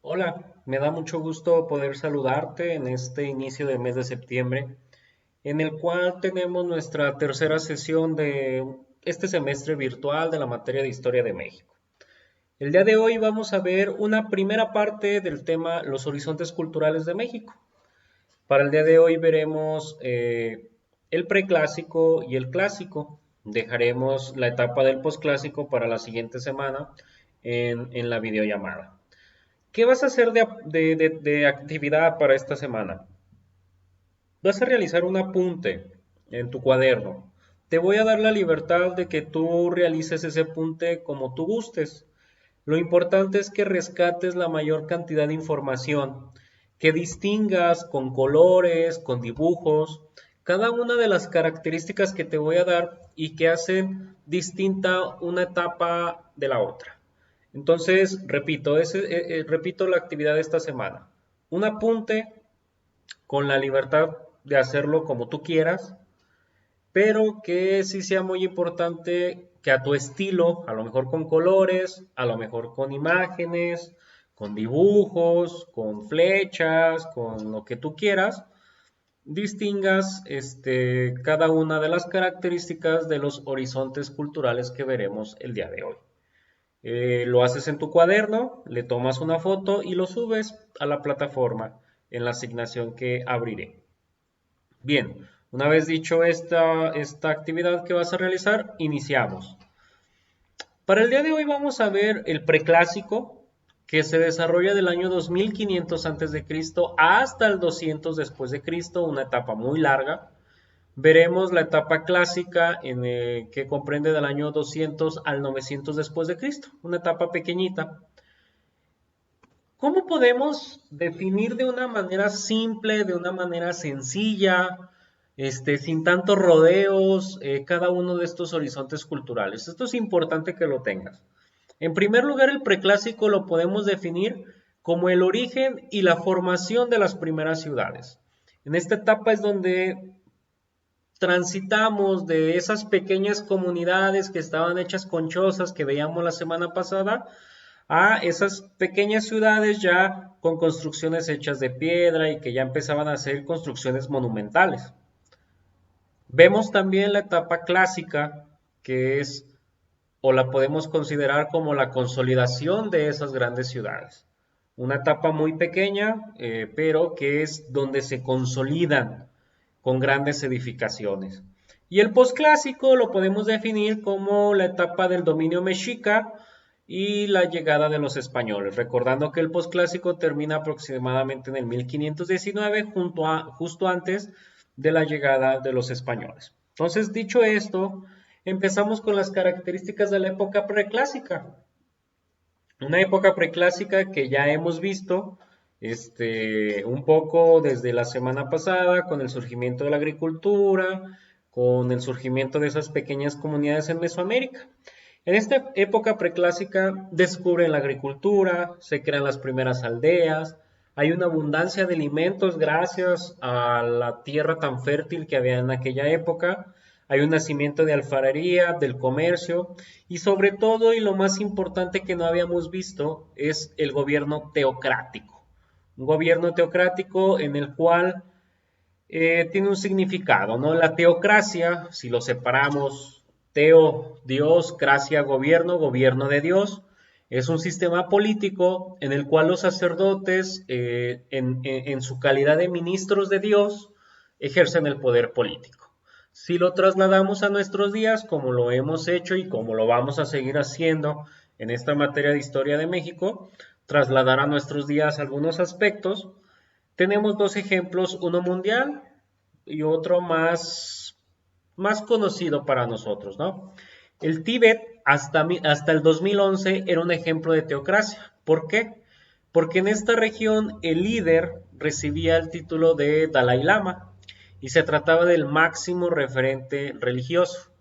Hola, me da mucho gusto poder saludarte en este inicio del mes de septiembre, en el cual tenemos nuestra tercera sesión de este semestre virtual de la materia de Historia de México. El día de hoy vamos a ver una primera parte del tema Los horizontes culturales de México. Para el día de hoy veremos el preclásico y el clásico. Dejaremos la etapa del posclásico para la siguiente semana en la videollamada. ¿Qué vas a hacer de actividad para esta semana? Vas a realizar un apunte en tu cuaderno. Te voy a dar la libertad de que tú realices ese apunte como tú gustes. Lo importante es que rescates la mayor cantidad de información, que distingas con colores, con dibujos, cada una de las características que te voy a dar y que hacen distinta una etapa de la otra. Entonces, repito la actividad de esta semana. Un apunte con la libertad de hacerlo como tú quieras, pero que sí sea muy importante que a tu estilo, a lo mejor con colores, a lo mejor con imágenes, con dibujos, con flechas, con lo que tú quieras, distingas cada una de las características de los horizontes culturales que veremos el día de hoy. Lo haces en tu cuaderno, le tomas una foto y lo subes a la plataforma en la asignación que abriré. Bien, una vez dicho esta actividad que vas a realizar, iniciamos. Para el día de hoy vamos a ver el preclásico que se desarrolla del año 2500 a.C. hasta el 200 después de Cristo, una etapa muy larga. Veremos la etapa clásica que comprende del año 200 al 900 después de Cristo, una etapa pequeñita. ¿Cómo podemos definir de una manera simple, de una manera sencilla, sin tantos rodeos, cada uno de estos horizontes culturales? Esto es importante que lo tengas. En primer lugar, el preclásico lo podemos definir como el origen y la formación de las primeras ciudades. En esta etapa es donde transitamos de esas pequeñas comunidades que estaban hechas con chozas que veíamos la semana pasada a esas pequeñas ciudades ya con construcciones hechas de piedra y que ya empezaban a ser construcciones monumentales. Vemos también la etapa clásica, que es o la podemos considerar como la consolidación de esas grandes ciudades. Una etapa muy pequeña, pero que es donde se consolidan con grandes edificaciones. Y el posclásico lo podemos definir como la etapa del dominio mexica y la llegada de los españoles, recordando que el posclásico termina aproximadamente en el 1519, justo antes de la llegada de los españoles. Entonces, dicho esto, empezamos con las características de la época preclásica. Una época preclásica que ya hemos visto un poco desde la semana pasada con el surgimiento de la agricultura, con el surgimiento de esas pequeñas comunidades en Mesoamérica. En esta época preclásica descubren la agricultura, se crean las primeras aldeas, hay una abundancia de alimentos gracias a la tierra tan fértil que había en aquella época, hay un nacimiento de alfarería, del comercio y sobre todo y lo más importante que no habíamos visto es el gobierno teocrático. Un gobierno teocrático en el cual tiene un significado, ¿no? La teocracia, si lo separamos, teo, Dios, cracia, gobierno, gobierno de Dios, es un sistema político en el cual los sacerdotes, en su calidad de ministros de Dios, ejercen el poder político. Si lo trasladamos a nuestros días, como lo hemos hecho y como lo vamos a seguir haciendo en esta materia de historia de México, trasladar a nuestros días algunos aspectos, tenemos dos ejemplos, uno mundial y otro más conocido para nosotros, ¿no? El Tíbet hasta el 2011 era un ejemplo de teocracia. ¿Por qué? Porque en esta región el líder recibía el título de Dalai Lama y se trataba del máximo referente religioso.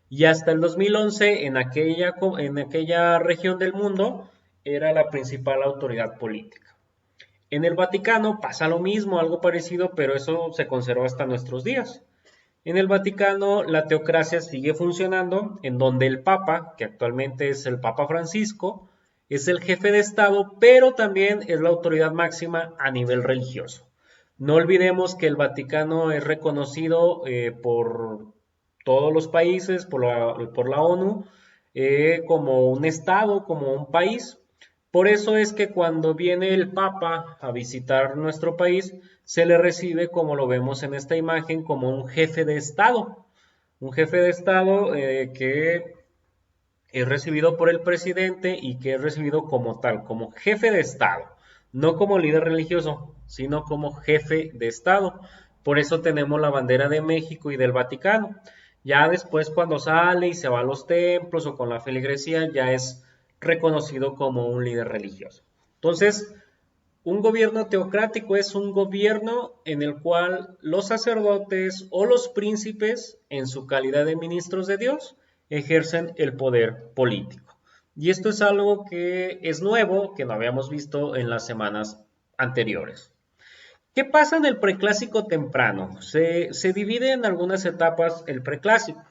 Y hasta el 2011 en aquella región del mundo era la principal autoridad política. En el Vaticano pasa lo mismo, algo parecido, pero eso se conserva hasta nuestros días. En el Vaticano la teocracia sigue funcionando, en donde el Papa, que actualmente es el Papa Francisco, es el jefe de Estado, pero también es la autoridad máxima a nivel religioso. No olvidemos que el Vaticano es reconocido por todos los países, por la ONU, como un Estado, como un país. Por eso es que cuando viene el Papa a visitar nuestro país, se le recibe, como lo vemos en esta imagen, como un jefe de Estado. Un jefe de Estado que es recibido por el presidente y que es recibido como tal, como jefe de Estado, no como líder religioso, sino como jefe de Estado. Por eso tenemos la bandera de México y del Vaticano. Ya después cuando sale y se va a los templos o con la feligresía, ya es reconocido como un líder religioso. Entonces, un gobierno teocrático es un gobierno en el cual los sacerdotes o los príncipes, en su calidad de ministros de Dios, ejercen el poder político. Y esto es algo que es nuevo, que no habíamos visto en las semanas anteriores. ¿Qué pasa en el preclásico temprano? Se divide en algunas etapas el preclásico.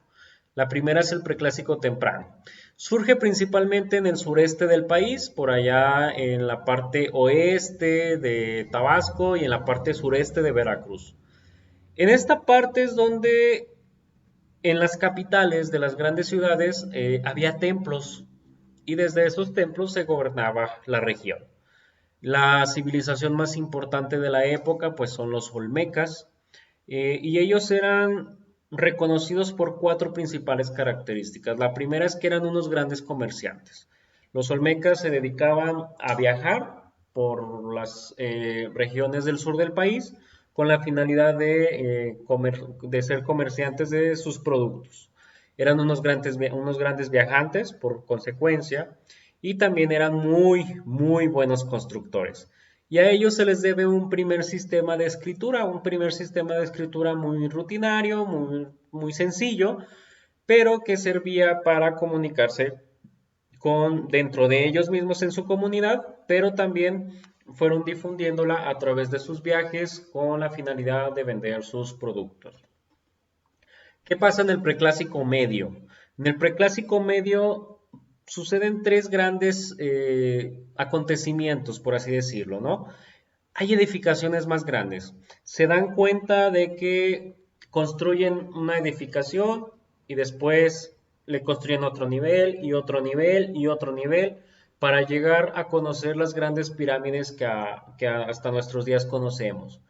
La primera es el preclásico temprano. Surge principalmente en el sureste del país, por allá en la parte oeste de Tabasco y en la parte sureste de Veracruz. En esta parte es donde en las capitales de las grandes ciudades había templos y desde esos templos se gobernaba la región. La civilización más importante de la época pues son los olmecas y ellos eran reconocidos por cuatro principales características. La primera es que eran unos grandes comerciantes. Los olmecas se dedicaban a viajar por las regiones del sur del país con la finalidad de ser comerciantes de sus productos. Eran unos grandes viajantes por consecuencia y también eran muy buenos constructores. Y a ellos se les debe un primer sistema de escritura, muy rutinario, muy sencillo, pero que servía para comunicarse con dentro de ellos mismos en su comunidad, pero también fueron difundiéndola a través de sus viajes con la finalidad de vender sus productos. ¿Qué pasa en el preclásico medio? En el preclásico medio suceden tres grandes acontecimientos, por así decirlo, ¿no? Hay edificaciones más grandes. Se dan cuenta de que construyen una edificación y después le construyen otro nivel y otro nivel y otro nivel para llegar a conocer las grandes pirámides que hasta nuestros días conocemos.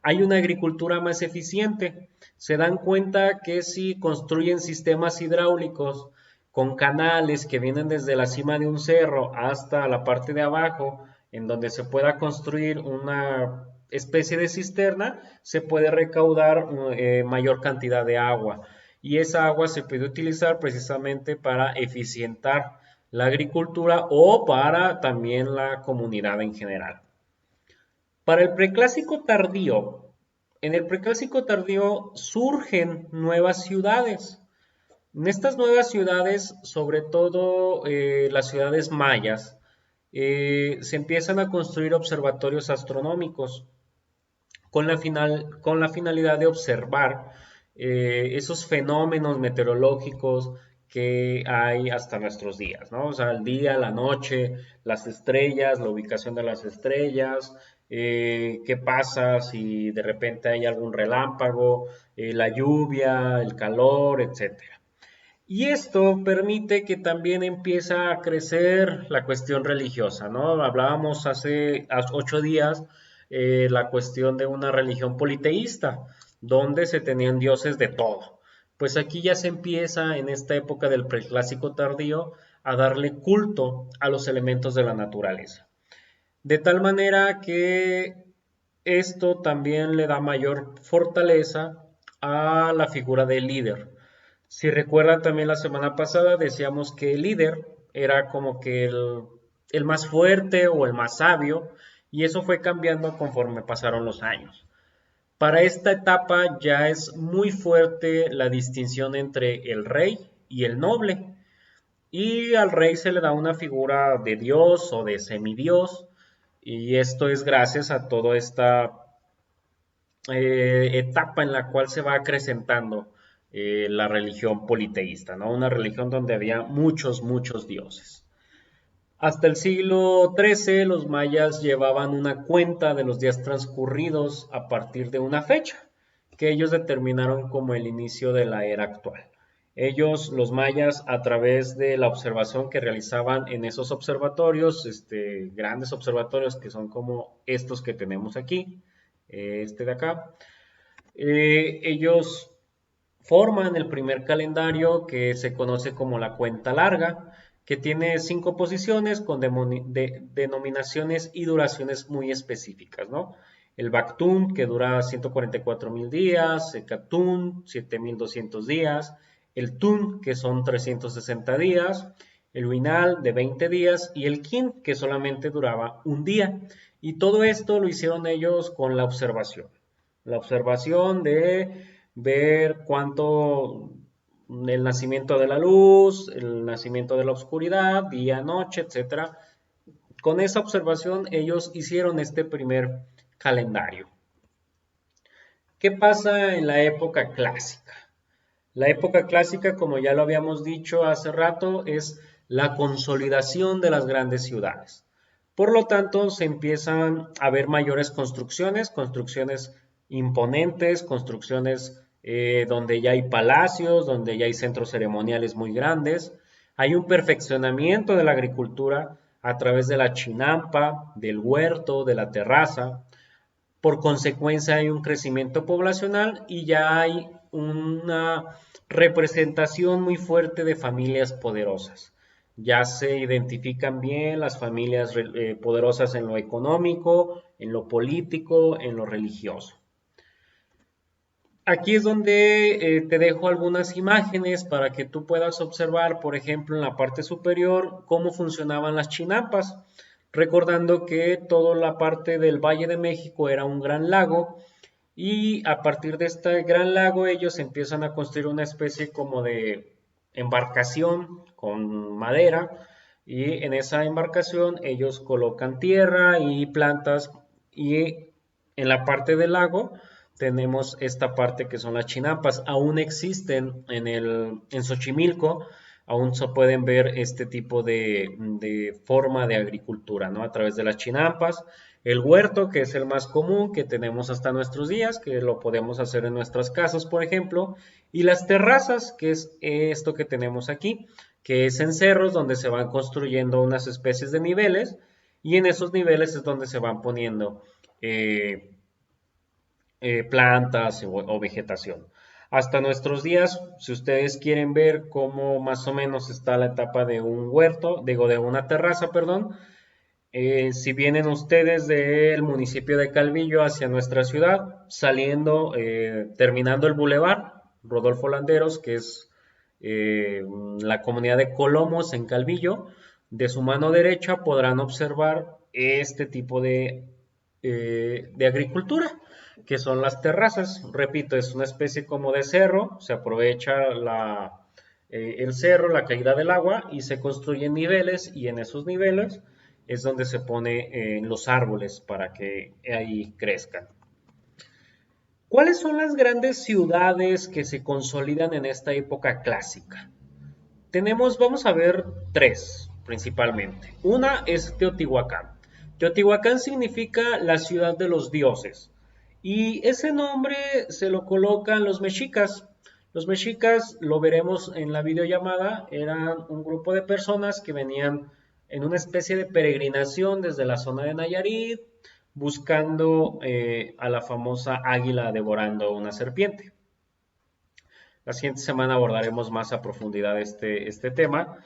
Hay una agricultura más eficiente. Se dan cuenta que si construyen sistemas hidráulicos con canales que vienen desde la cima de un cerro hasta la parte de abajo, en donde se pueda construir una especie de cisterna, se puede recaudar mayor cantidad de agua. Y esa agua se puede utilizar precisamente para eficientar la agricultura o para también la comunidad en general. Para el preclásico tardío, en el preclásico tardío surgen nuevas ciudades. En estas nuevas ciudades, sobre todo las ciudades mayas, se empiezan a construir observatorios astronómicos con la finalidad de observar esos fenómenos meteorológicos que hay hasta nuestros días, ¿no? O sea, el día, la noche, las estrellas, la ubicación de las estrellas, qué pasa si de repente hay algún relámpago, la lluvia, el calor, etcétera. Y esto permite que también empiece a crecer la cuestión religiosa, ¿no? Hablábamos hace 8 días la cuestión de una religión politeísta, donde se tenían dioses de todo. Pues aquí ya se empieza en esta época del preclásico tardío a darle culto a los elementos de la naturaleza. De tal manera que esto también le da mayor fortaleza a la figura del líder. Si recuerdan también la semana pasada decíamos que el líder era como que el más fuerte o el más sabio y eso fue cambiando conforme pasaron los años. Para esta etapa ya es muy fuerte la distinción entre el rey y el noble y al rey se le da una figura de dios o de semidios y esto es gracias a toda esta etapa en la cual se va acrecentando la religión politeísta, ¿no? Una religión donde había muchos dioses. Hasta el siglo XIII los mayas llevaban una cuenta de los días transcurridos a partir de una fecha, que ellos determinaron como el inicio de la era actual. Ellos, los mayas, a través de la observación que realizaban en esos observatorios, grandes observatorios que son como estos que tenemos aquí, este de acá, ellos forman el primer calendario que se conoce como la cuenta larga, que tiene 5 posiciones con denominaciones y duraciones muy específicas, ¿no? El Bactún, que dura 144.000 días, el Catún, 7.200 días, el Tun, que son 360 días, el Winal, de 20 días, y el Kin, que solamente duraba un día. Y todo esto lo hicieron ellos con la observación. La observación de ver cuánto el nacimiento de la luz, el nacimiento de la oscuridad, día, noche, etcétera. Con esa observación ellos hicieron este primer calendario. ¿Qué pasa en la época clásica? La época clásica, como ya lo habíamos dicho hace rato, es la consolidación de las grandes ciudades. Por lo tanto, se empiezan a ver mayores construcciones, construcciones imponentes, construcciones donde ya hay palacios, donde ya hay centros ceremoniales muy grandes. Hay un perfeccionamiento de la agricultura a través de la chinampa, del huerto, de la terraza. Por consecuencia hay un crecimiento poblacional y ya hay una representación muy fuerte de familias poderosas. Ya se identifican bien las familias poderosas en lo económico, en lo político, en lo religioso. Aquí es donde te dejo algunas imágenes para que tú puedas observar, por ejemplo, en la parte superior, cómo funcionaban las chinampas, recordando que toda la parte del Valle de México era un gran lago y a partir de este gran lago ellos empiezan a construir una especie como de embarcación con madera y en esa embarcación ellos colocan tierra y plantas y en la parte del lago tenemos esta parte que son las chinampas. Aún existen en Xochimilco, aún se pueden ver este tipo de forma de agricultura, ¿no? A través de las chinampas. El huerto, que es el más común que tenemos hasta nuestros días, que lo podemos hacer en nuestras casas, por ejemplo. Y las terrazas, que es esto que tenemos aquí, que es en cerros donde se van construyendo unas especies de niveles y en esos niveles es donde se van poniendo eh, plantas o vegetación. Hasta nuestros días, si ustedes quieren ver cómo más o menos está la etapa de un huerto, digo de una terraza, perdón, si vienen ustedes del municipio de Calvillo hacia nuestra ciudad, saliendo, terminando el bulevar Rodolfo Landeros, que es la comunidad de Colomos en Calvillo, de su mano derecha podrán observar este tipo de agricultura, que son las terrazas. Repito, es una especie como de cerro, se aprovecha el cerro, la caída del agua y se construyen niveles y en esos niveles es donde se pone los árboles para que ahí crezcan. ¿Cuáles son las grandes ciudades que se consolidan en esta época clásica? Vamos a ver tres principalmente. Una es Teotihuacán. Teotihuacán significa la ciudad de los dioses y ese nombre se lo colocan los mexicas. Los mexicas, lo veremos en la videollamada, eran un grupo de personas que venían en una especie de peregrinación desde la zona de Nayarit, buscando a la famosa águila devorando una serpiente. La siguiente semana abordaremos más a profundidad este tema.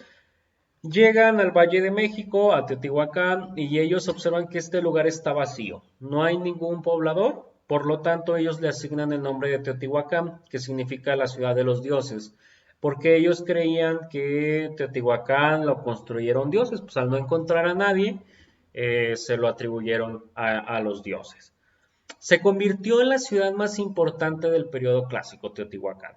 Llegan al Valle de México, a Teotihuacán, y ellos observan que este lugar está vacío. No hay ningún poblador, por lo tanto ellos le asignan el nombre de Teotihuacán, que significa la ciudad de los dioses, porque ellos creían que Teotihuacán lo construyeron dioses, pues al no encontrar a nadie, se lo atribuyeron a los dioses. Se convirtió en la ciudad más importante del periodo clásico, Teotihuacán.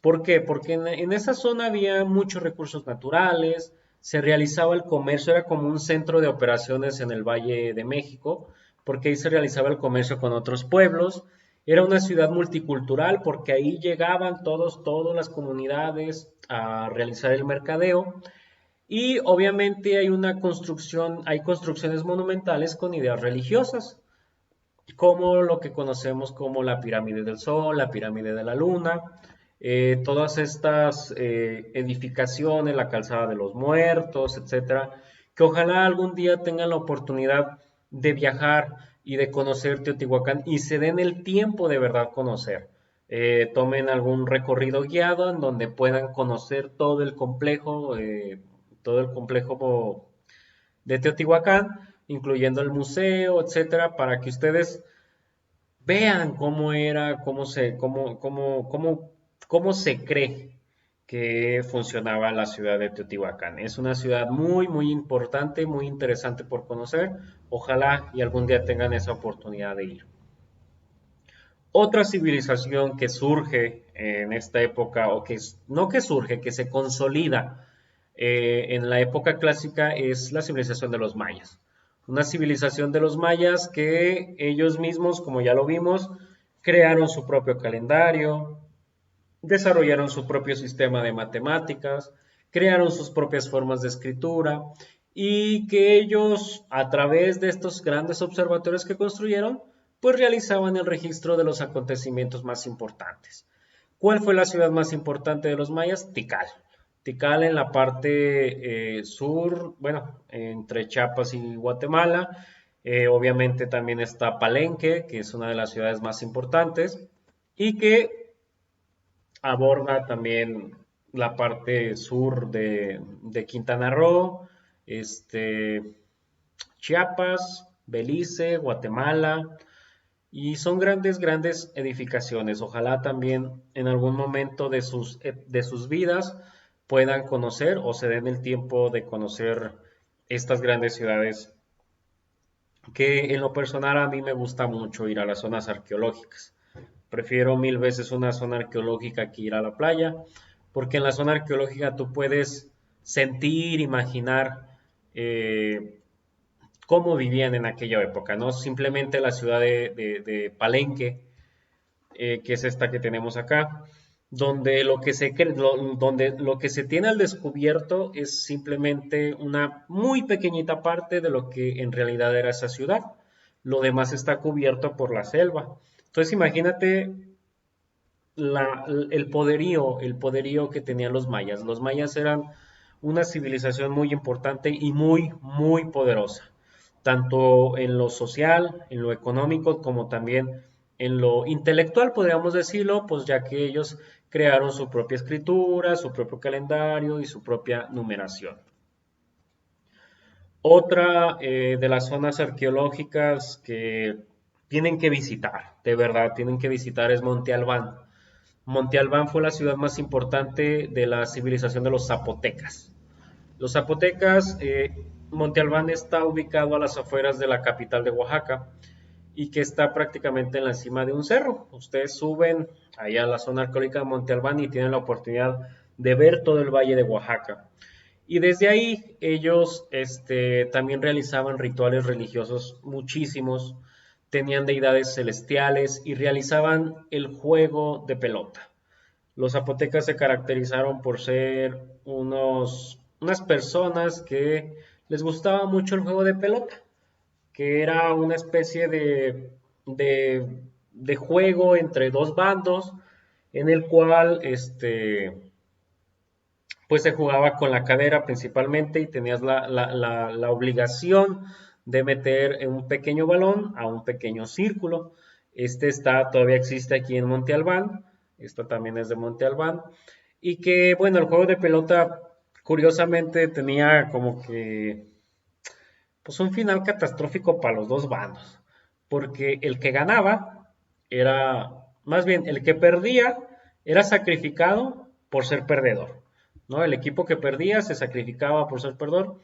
¿Por qué? Porque en esa zona había muchos recursos naturales, se realizaba el comercio, era como un centro de operaciones en el Valle de México, porque ahí se realizaba el comercio con otros pueblos. Era una ciudad multicultural porque ahí llegaban todas las comunidades a realizar el mercadeo. Y obviamente hay construcciones monumentales con ideas religiosas, como lo que conocemos como la pirámide del Sol, la pirámide de la Luna, todas estas edificaciones, la calzada de los muertos, etcétera, que ojalá algún día tengan la oportunidad de viajar y de conocer Teotihuacán y se den el tiempo de verdad conocer. Tomen algún recorrido guiado en donde puedan conocer todo el complejo de Teotihuacán, incluyendo el museo, etcétera, para que ustedes vean cómo era, cómo se cree que funcionaba la ciudad de Teotihuacán. Es una ciudad muy, muy importante, muy interesante por conocer. Ojalá y algún día tengan esa oportunidad de ir. Otra civilización que surge en esta época, no que surge, que se consolida en la época clásica, es la civilización de los mayas. Una civilización de los mayas que ellos mismos, como ya lo vimos, crearon su propio calendario, desarrollaron su propio sistema de matemáticas, crearon sus propias formas de escritura y que ellos, a través de estos grandes observatorios que construyeron, pues realizaban el registro de los acontecimientos más importantes. ¿Cuál fue la ciudad más importante de los mayas? Tikal. Tikal en la parte sur, bueno, entre Chiapas y Guatemala. Obviamente también está Palenque, que es una de las ciudades más importantes y que aborda también la parte sur de Quintana Roo, Chiapas, Belice, Guatemala, y son grandes, grandes edificaciones. Ojalá también en algún momento de sus vidas puedan conocer o se den el tiempo de conocer estas grandes ciudades que en lo personal a mí me gusta mucho ir a las zonas arqueológicas. Prefiero mil veces una zona arqueológica que ir a la playa, porque en la zona arqueológica tú puedes sentir, imaginar cómo vivían en aquella época, ¿no? Simplemente la ciudad de Palenque, que es esta que tenemos acá, donde donde lo que se tiene al descubierto es simplemente una muy pequeñita parte de lo que en realidad era esa ciudad. Lo demás está cubierto por la selva. Entonces imagínate el poderío que tenían los mayas. Los mayas eran una civilización muy importante y muy, muy poderosa, tanto en lo social, en lo económico, como también en lo intelectual, podríamos decirlo, pues ya que ellos crearon su propia escritura, su propio calendario y su propia numeración. Otra de las zonas arqueológicas que tienen que visitar, de verdad, tienen que visitar es Monte Albán. Monte Albán fue la ciudad más importante de la civilización de los zapotecas. Los zapotecas, Monte Albán está ubicado a las afueras de la capital de Oaxaca y que está prácticamente en la cima de un cerro. Ustedes suben allá a la zona arqueológica de Monte Albán y tienen la oportunidad de ver todo el valle de Oaxaca. Y desde ahí ellos también realizaban rituales religiosos muchísimos, tenían deidades celestiales y realizaban el juego de pelota. Los zapotecas se caracterizaron por ser unas personas que les gustaba mucho el juego de pelota, que era una especie de juego entre dos bandos en el cual pues se jugaba con la cadera principalmente y tenías la obligación de meter un pequeño balón a un pequeño círculo. Todavía existe aquí en Monte Albán, esto también es de Monte Albán, y que bueno, el juego de pelota curiosamente tenía como que pues un final catastrófico para los dos bandos, porque el que ganaba más bien el que perdía era sacrificado por ser perdedor, ¿no? El equipo que perdía se sacrificaba por ser perdedor,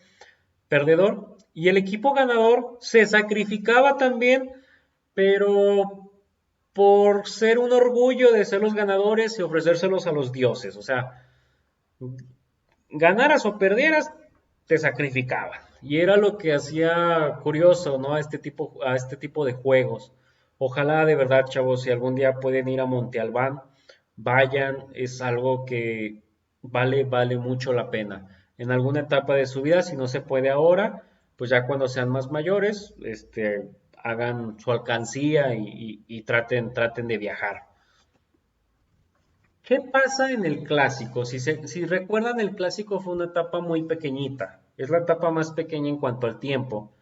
y el equipo ganador se sacrificaba también, pero por ser un orgullo de ser los ganadores y ofrecérselos a los dioses, o sea, ganaras o perdieras, te sacrificaban. Y era lo que hacía curioso, ¿no? A este tipo de juegos. Ojalá de verdad, chavos, si algún día pueden ir a Monte Albán, vayan, es algo que vale mucho la pena. en alguna etapa de su vida, si no se puede ahora, pues ya cuando sean más mayores, hagan su alcancía y traten de viajar. ¿Qué pasa en el clásico? Si recuerdan, el clásico fue una etapa muy pequeñita, es la etapa más pequeña en cuanto al tiempo.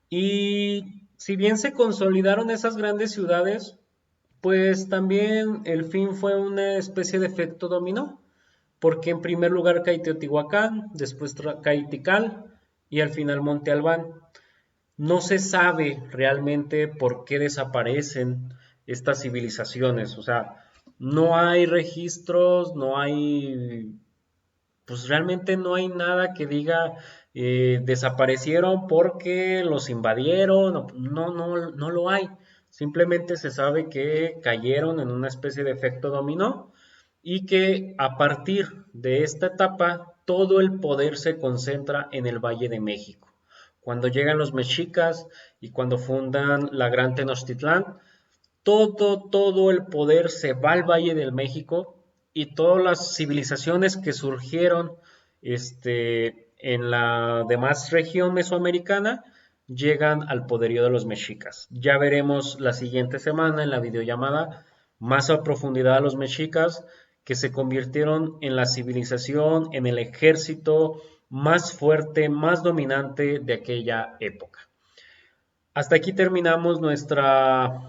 Y si bien se consolidaron esas grandes ciudades, pues también el fin fue una especie de efecto dominó, porque en primer lugar cae Teotihuacán, después cae Tikal y al final Monte Albán. No se sabe realmente por qué desaparecen estas civilizaciones, o sea, no hay registros, no hay, pues realmente no hay nada que diga desaparecieron porque los invadieron, no lo hay. Simplemente se sabe que cayeron en una especie de efecto dominó y que a partir de esta etapa todo el poder se concentra en el Valle de México. Cuando llegan los mexicas y cuando fundan la Gran Tenochtitlán, todo el poder se va al Valle del México y todas las civilizaciones que surgieron en la demás región mesoamericana llegan al poderío de los mexicas. Ya veremos la siguiente semana en la videollamada más a profundidad a los mexicas que se convirtieron en la civilización, en el ejército más fuerte, más dominante de aquella época. Hasta aquí terminamos nuestra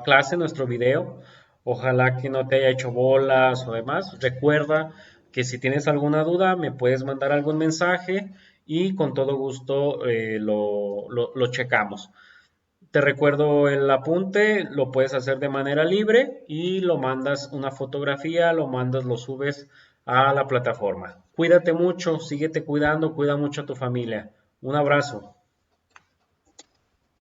clase, nuestro video. Ojalá que no te haya hecho bolas o demás. Recuerda que si tienes alguna duda me puedes mandar algún mensaje y con todo gusto lo checamos. Te recuerdo el apunte, lo puedes hacer de manera libre y lo mandas una fotografía, lo subes a la plataforma. Cuídate mucho, síguete cuidando, cuida mucho a tu familia. Un abrazo.